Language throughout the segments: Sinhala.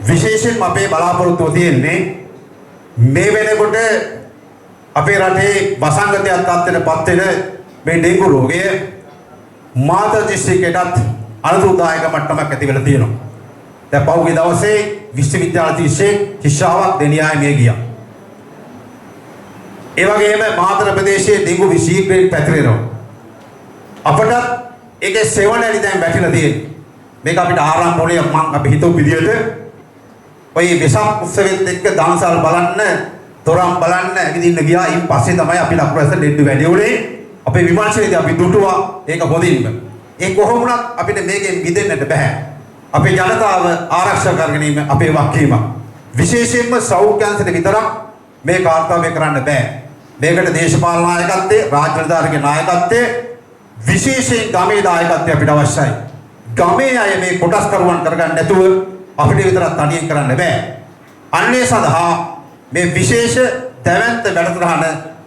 විශේෂයෙන්ම අපේ බලාපොරොත්තුව තියෙන්නේ මේ වෙනකොට අපේ රටේ වසංගතයක් තත්ත්වයටපත් වෙන මේ ඩෙන්ගු රෝගය මාතර දිස්ත්‍රික්කයටත් අනුදායක මට්ටමක් ඇති වෙලා තියෙනවා. දැන් පහුගිය දවසේ විශ්වවිද්‍යාල 30 ශිෂ්‍යාවක් දෙනියාය මිය ගියා. ඒ වගේම මාතර ප්‍රදේශයේ ඩෙන්ගු විශීඝ්‍රයෙන් පැතිරෙනවා. අපට ඒකේ සෙවණැලි දැන් වැටිලා තියෙනවා. මේක අපිට ආරම්භෝලේ මම අපි හිතුව විදියට ඔය වෙසක් උත්සවෙත් එක්ක දන්සල් බලන්න, තොරම් බලන්න ඇවිදින්න ගියා. ඊට පස්සේ තමයි අපි ලකුරැස දෙන්න වැඩි උනේ. අපේ විමර්ශනයේදී අපි දුටුවා ඒක හොඳින්ම. ඒ කොහොම වුණත් අපිට මේකෙන් මිදෙන්නට බෑ. අපේ ජනතාව ආරක්ෂා කරගෙන ඉන්න අපේ වගකීම. විශේෂයෙන්ම සෞඛ්‍ය අංශයට විතරක් මේ කාර්යය කරන්න බෑ. මේකට දේශපාලන නායකත්වයේ, රාජ්‍ය නිලධාරීගේ නායකත්වයේ, විශේෂයෙන් ගමේ නායකත්වය අපිට අවශ්‍යයි. ගමේ අය මේ කොටස් කරුවන් කරගන්න නැතුව අපිට විතරක් තනියෙන් කරන්න බෑ. අන්නේ සඳහා මේ විශේෂ දැවැන්ත වැඩසටහන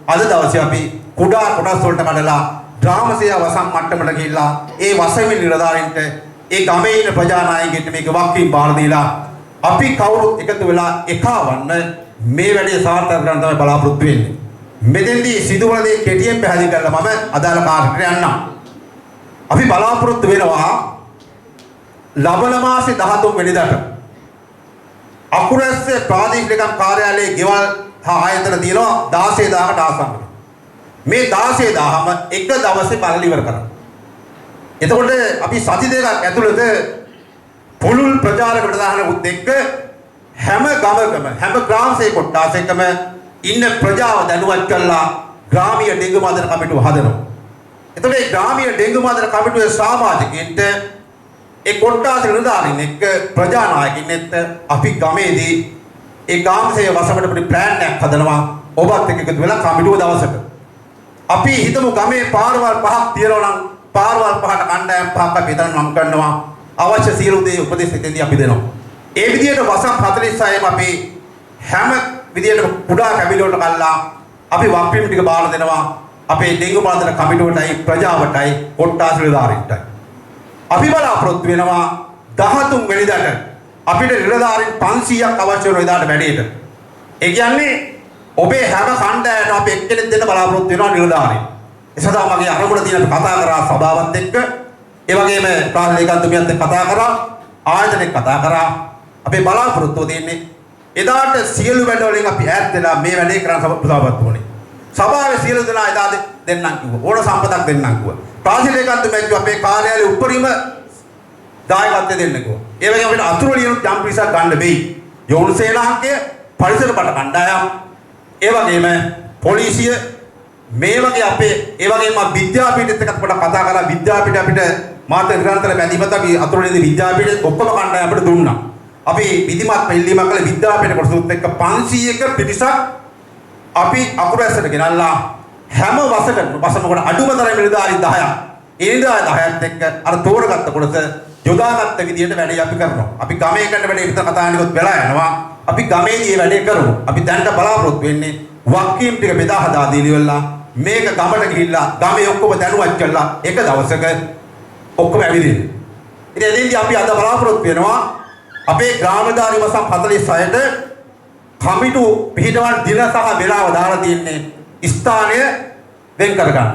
අද දවසේ අපි කුඩා කොටස් වලට කඩලා ග්‍රාමසේය වසම් මට්ටමට ගිහිල්ලා ඒ වසමින් නිලධාරීන්ට ඒ ගමේ ඉන්න ප්‍රජානායකයන්ට මේක වක්කීම් බාර දීලා අපි කවුරුත් එකතු වෙලා එකවන්න මේ වැඩේ සාර්ථක කරගන්න තමයි බලාපොරොත්තු වෙන්නේ. මෙතෙන්දී සිදුවන දේ කෙටියෙන් පැහැදිලි කරලා මම අදාළ කාර්යයට යන්නම්. අපි බලාපොරොත්තු වෙනවා ලබන මාසේ 13 වෙනිදාට අකුරැස්සේ ප්‍රාදේශීය ලේකම් කාර්යාලයේ ගෙවල් හා ආයතන තියෙනවා 16000කට ආසන්න. මේ 16000ම එක දවසේ බලලා ඉවර කරනවා. එතකොට අපි සති දෙකක් ඇතුළත පුළුල් ප්‍රචාරක ප්‍රධානකුත් එක්ක හැම ගමකම හැම ග්‍රාමසේක කොට්ටාසයකම ඉන්න ප්‍රජාව දැනුවත් කරලා ග්‍රාමීය ඩෙන්ගු මර්ධන කමිටුව හදනවා. එතකොට මේ ග්‍රාමීය ඩෙන්ගු මර්ධන කමිටුවේ සමාජිකින්ට ඒ කොට්ටාස නිලධාරීන් එක්ක ප්‍රජානායකින් එක්ක අපි ගමේදී ඒ ග්‍රාමසේය වසමට පොඩි ප්ලෑන් එකක් හදනවා. ඔබත් එක්ක එකතු වෙලා කමිටුව දවසක අපි හිතමු ගමේ පාරවල් පහක් තියෙනවා නම් පාරවල් පහට කණ්ඩායම් පහක් අපි හිතන නම් කරනවා. අවශ්‍ය සියලු දේ උපදෙස් දෙකෙන්දී අපි දෙනවා. ඒ විදිහට වසම් 46ම අපි හැම විදිහට කුඩා කැබිලි වලට කල්ලා අපි වක්පීම් ටික බාර දෙනවා. අපේ ඩෙන්ගු මර්ධන කමිටුවටයි ප්‍රජාවටයි කොට්ටාස නිලධාරීන්ටයි. අපි බලාපොරොත්තු වෙනවා 13 වෙනිදාට අපිට නිලධාරීන් 500ක් අවශ්‍ය වෙන එදාට වැඩේට. ඒ කියන්නේ ඔබේ හැම කණ්ඩායමකට අපි එක්කෙනෙක් දෙන්න බලාපොරොත්තු වෙනවා නිලධාරීන්. ඒ සඳහා මගේ අරමුණ තියෙන කතා කරා සභාවත් එක්ක, ඒ වගේම ප්‍රාදේශිකත්වයත් එක්ක කතා කරා, ආයතනෙත් කතා කරා. අපේ බලාපොරොත්තුව තියෙන්නේ එදාට සියලු වැඩ වලින් අපි ඈත් වෙලා මේ වැඩේ කරන්න සභාවත් ඕනේ. සභාවේ සියලු දෙනා එදා දෙන්නම් කිව්වා. ඕන සම්පතක් දෙන්නම් කිව්වා. ප්‍රාදේශිකත්වයෙන් අපේ කාර්යාලයේ උඩරිම දායකත්වය දෙන්න කිව්වා. ඒ වගේම අපිට අතුරු ලියන ජම් පිරිසක් ගන්න වෙයි. යෝනු සේනාංකය, පරිසර බට කණ්ඩායම්, ඒ වගේම පොලිසිය මේ වගේ අපේ ඒ වගේම විද්‍යාපීඨෙත් එක්ක පොඩක් කතා කරලා විද්‍යාපීඨ අපිට මාත නිරන්තර බැඳීමත් අපි අතුරුලේදී විද්‍යාපීඨ ඔක්කොම කණ්ඩායම් අපිට දුන්නා. අපි විධිමත් පිළිමක් කළ විද්‍යාපීඨ කොටසුත් එක්ක 500ක පිරිසක් අපි අකුරැස්සට ගෙනල්ලා හැම වසමකට අඩුම තරමේ නිලධාරී 10ක්. ඒ නිලධාරී 10ත් එක්ක අර තෝරගත්ත කොටස යොදාගත්ත විදිහට වැඩේ අපි කරනවා. අපි ගමේ කරන වැඩේ විතර කතා කරනකොත් වෙලා යනවා. අපි ගමේදී වැඩේ කරමු. අපි දැනට බලාපොරොත්තු වෙන්නේ වක්කීම් ටික බෙදා හදා දීලා මේක ගමට ගිහිල්ලා ගමේ ඔක්කොම දැනුවත් කරලා එක දවසක ඔක්කොම ඇවිදින්න. ඉතින් එදින්දී අපි අද බලාපොරොත්තු වෙනවා අපේ ග්‍රාමධාරී වසම් 46ට කමිටු පිහිටවන දින සහ වේලාව දාලා තියෙන්නේ ස්ථානය වෙන් කරගන්න.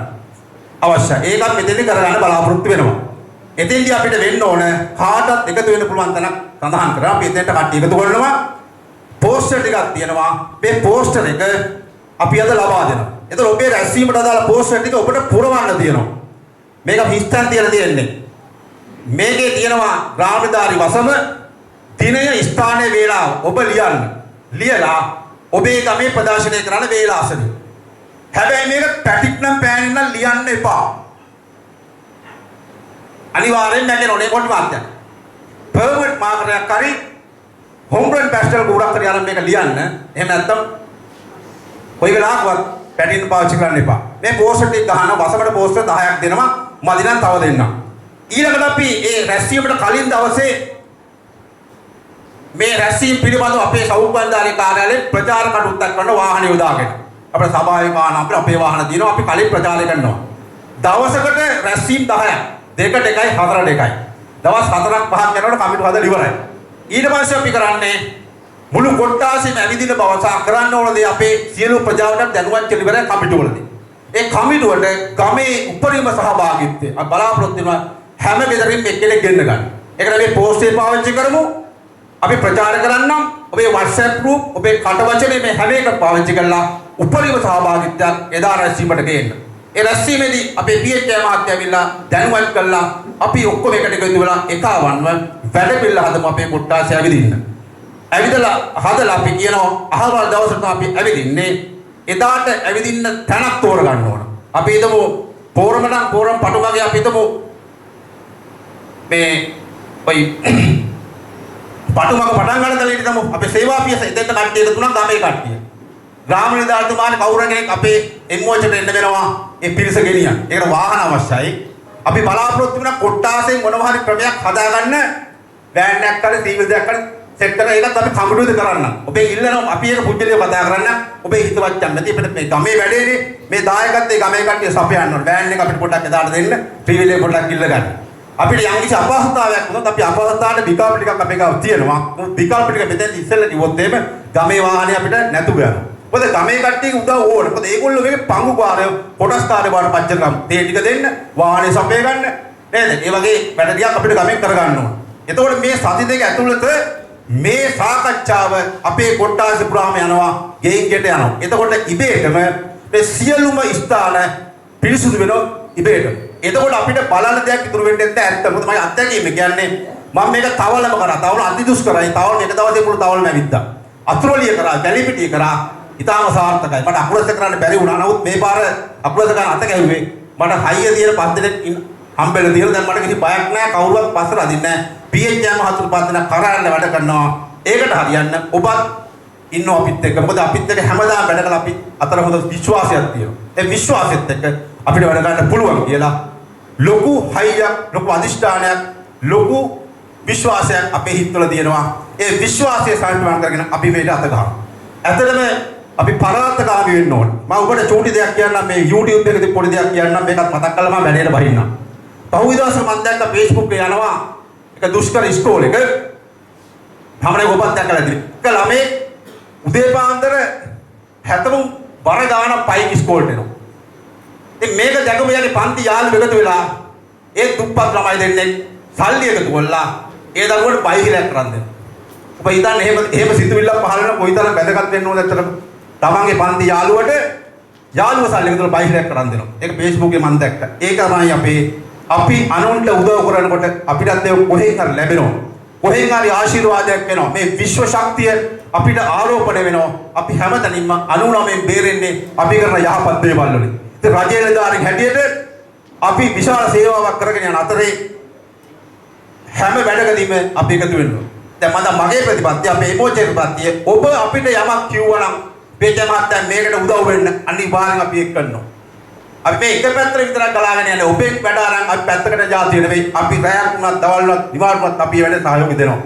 අවශ්‍යයි. ඒකත් මෙතෙන්දී කරගන්න බලාපොරොත්තු වෙනවා. එතෙන්දී අපිට වෙන්න ඕන කාටත් එකතු වෙන්න පුළුවන් තැනක් සඳහන් කරලා අපි එතෙන්ට කට්ටිය එකතු කරනවා. පෝස්ටර් ටිකක් තියෙනවා. මේ පෝස්ටර් එක අපි අද ලබා දෙනවා. එතකොට ඔබේ රැස්වීමට අදාළ පෝස්ටර් ටික ඔබට පුරවන්න තියෙනවා. මේක හිස්තන් තියලා තියෙන්නේ. මේකේ තියෙනවා ග්‍රාමධාරී වසම දිනය, ස්ථානයේ, වේලාව ඔබ ලියන්න. ලියලා ඔබේ ගමේ ප්‍රදර්ශනය කරන්න වේලාසන. හැබැයි මේක පැටික් නම් පෑනින් නම් ලියන්න එපා. අනිවාර්යෙන් නැගෙන ඕනේ කොට වාක්‍යයක්. පර්මනන්ට් මාකරයක් හරි හෝම් රන් පැස්ටල් ගුරක් හරි අරන් මේක ලියන්න. එහෙම නැත්නම් කොයි වෙලාවකවත් පැටින් පාවිච්චි කරන්න එපා. මේ පෝස්ටර් ටික ගහන වසමඩ පෝස්ටර් 10ක් දෙනවා. මදි නම් තව දෙන්නම්. ඊළඟට අපි මේ රැස්වීමට කලින් දවසේ මේ රැස්වීම පිළිබඳව අපේ සෞඛ්‍යධාරී කාර්යාලයේ ප්‍රචාර කටයුත්තක් කරන වාහන යොදාගෙන අපේ සභාවේ වාහන අපේ වාහන දිනවා අපි කලින් ප්‍රචාරය කරනවා. දවසකට රැස්වීම 10ක්. 2 2යි 4 2යි. දවස් 4ක් 5ක් යනකොට කමිටු හදලා ඉවරයි. ඊට පස්සේ අපි කරන්නේ මුළු කොට්ටාසෙම ඇවිදින බව සහ කරන්න ඕන දේ අපේ සියලු ප්‍රජාවට දැනුවත් කෙලිවර කමිටුවලදී. ඒ කමිටුවට ගමේ උපරිම සහභාගීත්වය බලාපොරොත්තු වෙනවා හැම ගෙදරින්ම එක්කෙනෙක් ගෙන්න ගන්න. ඒකට අපි පෝස්ටර් පාවිච්චි කරමු. අපි ප්‍රචාර කරන්නම්. ඔබේ WhatsApp group ඔබේ කටවචනේ මේ හැම එකක් පාවිච්චි කරලා උපරිම සහභාගීත්වයක් එදා රැස්වීමට ගේන්න. ඒ රැස්වීමේදී අපේ PHM මහත්තයා ඇවිල්ලා දැනුවත් කළා අපි ඔක්කොම එකට එකතු වෙලා එකවන්ව වැඩ පිළිලා හදමු අපේ කොට්ටාසෙ ඇවිදින්න. ඇවිදලා හදලා අපි කියනවා අහවල් දවසට අපි ඇවිදින්නේ. එදාට ඇවිදින්න තැනක් තෝරගන්න ඕන. අපි හිතමු පෝරම නම් පෝරම පටුමගේ අපි හිතමු මේ ඔයි පටුමක පටන් ගන්න තැනට හිතමු අපේ සේවා පියස එතෙන්ට කට්ටිය එකතු වුණා ගමේ කට්ටිය. ග්‍රාම නිලධාරිතුමානේ කවුරු කෙනෙක් අපේ MOHට එන්න වෙනවා ඒ පිරිස ගෙනියන්න. ඒකට වාහන අවශ්‍යයි. අපි බලාපොරොත්තු වෙන කොට්ටාසෙන් මොනවා හරි ක්‍රමයක් හදාගන්න වෑන් එකක් හරි සීවලයක් හරි සෙට් කරලා ඒකත් අපි කමිටුවේද කරන්න. ඔබේ ඉල්ලනවා අපි ඒක පුජ්‍යලිය කතා කරන්න. ඔබේ හිතවත් යන්න. නැති අපිට මේ ගමේ වැඩේනේ මේ දායකත්වයේ ගමේ කට්ටිය සපයන්න ඕන. වෑන් එක අපිට පොඩ්ඩක් එදාට දෙන්න. ත්‍රිවිලේ පොඩ්ඩක් ඉල්ල ගන්න. අපිට යම්කිසි අපහසුතාවයක් වුණොත් අපි අපහසුතාවට විකල්ප ටිකක් අපේ ගාව තියෙනවා. විකල්ප ටික මෙතෙන් ඉස්සෙල්ලා කිව්වොත් එහෙම ගමේ වාහනේ අපිට නැතුව යනවා. මොකද ගමේ කට්ටියගේ උදව් ඕන. මොකද ඒගොල්ලෝ මේකේ පංගුකාරය කොටස්කාරය බවට පත් කරගන්න. තේ ටික දෙන්න, වාහනේ සපය ගන්න. නේද? ඒ වගේ වැඩ ටිකක් අපිට ගමෙන් කරගන්න ඕන. එතකොට මේ සති දෙක ඇතුළත මේ සාකච්ඡාව අපේ කොට්ටාසෙ පුරාම යනවා, ගෙයින් ගෙට යනවා. එතකොට ඉබේටම මේ සියලුම ස්ථාන පිරිසුදු වෙනවා ඉබේටම. එතකොට අපිට බලන්න දෙයක් ඉතුරු වෙන්නේ නැත්නම් ඇත්ත. මොකද මම අත්දැකීම කියන්නේ මම මේක තවලම කරා. තවල අති දුෂ්කරයි. තවල එක දවසේ මුළු තවලම ඇවිද්දා. අතුරුලිය කරා, ගැලිපිටිය කරා. ඊටාම සාර්ථකයි. මට අකුරස කරන්න බැරි වුණා. නමුත් මේ පාර අකුරස ගන්න අත ගැහුවේ. මට හයිය තියෙන පස් දෙනෙක් හම්බෙලා තියෙන දැන් මට කිසි බයක් නැහැ. කවුරුවත් පස්සට අදින්නේ නැහැ. PHM හතුරු පස් දෙනා කරාරන්න වැඩ කරනවා. ඒකට හරියන්න ඔබත් ඉන්නවා අපිත් එක්ක. මොකද අපිත් එක්ක හැමදාම වැඩ කරලා අපි අතර හොඳ විශ්වාසයක් තියෙනවා. ඒ විශ්වාසෙත් එක්ක අපිට වැඩ ගන්න පුළුවන් කියලා ලොකු හයියක්, ලොකු අධිෂ්ඨානයක්, ලොකු විශ්වාසයක් අපේ හිතවල තියෙනවා. ඒ විශ්වාසය සාර්ථක කරගෙන අපි මේකට අත ගහනවා. ඇත්තටම අපි පරාර්ථකාමී වෙන්න ඕනේ. මම ඔබට චූටි දෙයක් කියන්නම් මේ YouTube එකේදී පොඩි දෙයක් කියන්නම් මේකත් මතක් කරලා මම වැඩේට බහින්නම්. පහුගිය දවසේ මම දැක්ක Facebook එකේ යනවා එක දුෂ්කර ඉස්කෝලේක හැමෝම ඔබත් දැක්කලා ඉතින්. එක ළමේ උදේ පාන්දර 70 බර ගාන පයින් ඉස්කෝලේට එනවා. ඉතින් මේක දැකපු යන්නේ පන්ති යාළු එකතු වෙලා ඒ දුප්පත් ළමයි දෙන්නෙක් සල්ලි එකතු කරලා ඒ දරුවට බයිහිලක් කරන් දෙනවා. ඔබ හිතන්නේ එහෙම සිතුවිල්ලක් පහළ වෙන කොයිතරම් වැදගත් වෙන්න ඕනද ඇත්තටම. තමන්ගේ පන්ති යාළුවට යාළුව සල්ලි එකතු කරලා බයිහිලක් කරන් දෙනවා. ඒක Facebook එකේ මම දැක්කා. ඒක තමයි අපි අනුන්ට උදව් කරනකොට අපිටත් ඒක කොහෙන් හරි ලැබෙනවා. කොහෙන් හරි ආශිර්වාදයක් වෙනවා. මේ විශ්ව ශක්තිය අපිට ආරෝපණය වෙනවා. අපි හැමතැනින්ම 99 බේරෙන්නේ අපි කරන යහපත් දේවල් වලින්. ඉතින් රජයේ නිලධාරීන් හැටියට අපි විශාල සේවාවක් කරගෙන යන අතරේ හැම වැඩකදීම අපි එකතු වෙනවා. දැන් මගේ ප්‍රතිපත්තිය අපේ මොචේ ප්‍රතිපත්තිය ඔබ අපිට යමක් කිව්වා නම් PHM මහත්තයා මේකට උදව් වෙන්න අනිවාර්යෙන් අපි එක් කරනවා. අපි මේ එක පැත්තට විතරක් ගලාගෙන යන්නේ ඔබෙන් වැඩ අරන් අපි පැත්තකට જાතිය නෙවෙයි අපි රැයක් වුණත් දවල් වුණත් දිවාරුණත් අපි වැඩ සහයෝගය දෙනවා.